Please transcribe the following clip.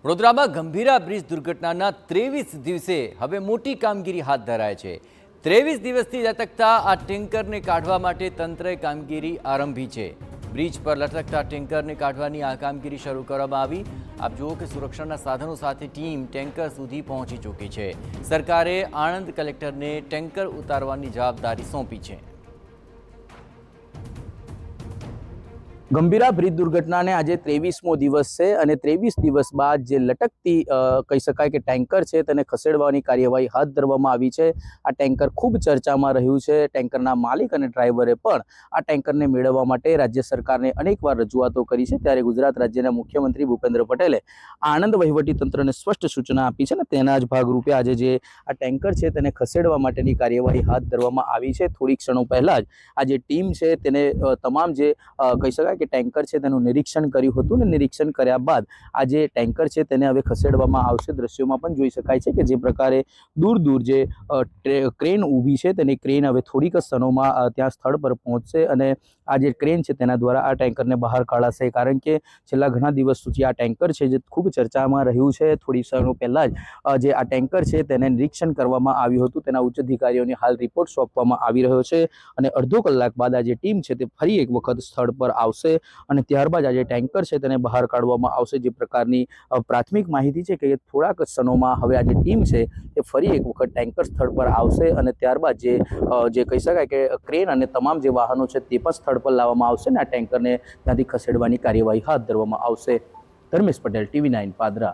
વડોદરામાં ગંભીરા બ્રિજ દુર્ઘટનાના 23 દિવસે હવે મોટી કામગીરી હાથ ધરાય છે। 23 દિવસથી લટકતા આ ટેન્કરને કાઢવા માટે તંત્રએ કામગીરી આરંભી છે। બ્રિજ પર લટકતા ટેન્કરને કાઢવાની આ કામગીરી શરૂ કરવામાં આવી। આપ જુઓ કે સુરક્ષાના સાધનો સાથે ટીમ ટેન્કર સુધી પહોંચી ચૂકી છે। સરકારે આણંદ કલેક્ટરને ટેન્કર ઉતારવાની જવાબદારી સોંપી છે। ગંભીરા બ્રિજ દુર્ઘટનાને આજે 23મો દિવસ છે અને 23 દિવસ બાદ જે લટકતી કહી શકાય કે ટેન્કર છે તેને ખસેડવાની કાર્યવાહી હાથ ધરવામાં આવી છે। આ ટેન્કર ખૂબ ચર્ચામાં રહ્યું છે। ટેન્કરના માલિક અને ડ્રાઈવરે પણ આ ટેન્કરને મેળવવા માટે રાજ્ય સરકારને અનેકવાર રજૂઆતો કરી છે। ત્યારે ગુજરાત રાજ્યના મુખ્યમંત્રી ભૂપેન્દ્ર પટેલે આણંદ વહીવટીતંત્રને સ્પષ્ટ સૂચના આપી છે ને તેના જ ભાગરૂપે આજે જે આ ટેન્કર છે તેને ખસેડવા માટેની કાર્યવાહી હાથ ધરવામાં આવી છે। થોડી ક્ષણો પહેલા જ આ જે ટીમ છે તેને તમામ જે કહી શકાય ટેન્કર છે તેનું નિરીક્ષણ કર્યું હતું ને નિરીક્ષણ કર્યા બાદ આ જે ટેન્કર છે તેને હવે ખસેડવામાં આવશે। દ્રશ્યોમાં પણ જોઈ શકાય છે કે જે પ્રકારે દૂર દૂર જે ક્રેન ઊભી છે તેની ક્રેન હવે થોડીક ક્ષણોમાં ત્યાં સ્થળ પર પહોંચશે અને આ જે ક્રેન છે તેના દ્વારા આ ટેન્કરને બહાર કાઢાશે। કારણ કે છેલ્લા ઘણા દિવસ સુધી આ ટેન્કર છે જે ખૂબ ચર્ચામાં રહ્યું છે। થોડી ક્ષણો પહેલા જ જે આ ટેન્કર છે તેને નિરીક્ષણ કરવામાં આવ્યું હતું। તેના ઉચ્ચ અધિકારીઓને હાલ રિપોર્ટ સોંપવામાં આવી રહ્યો છે અને અડધો કલાક બાદ આ જે ટીમ છે તે ફરી એક વખત સ્થળ પર આવશે અને ત્યારબાદ આ જે ટેન્કર છે તેને બહાર કાઢવામાં આવશે। જે પ્રકારની પ્રાથમિક માહિતી છે કે થોડાક ક્ષણોમાં હવે આ જે ટીમ છે એ ફરી એક વખત ટેન્કર સ્થળ પર આવશે અને ત્યારબાદ જે કહી શકાય કે ક્રેન અને તમામ જે વાહનો છે તે પણ સ્થળ પર લાવવામાં આવશે અને આ ટેન્કરને ત્યાંથી ખસેડવાની કાર્યવાહી હાથ ધરવામાં આવશે। ધર્મેશ પટેલ, TV9 પાદરા।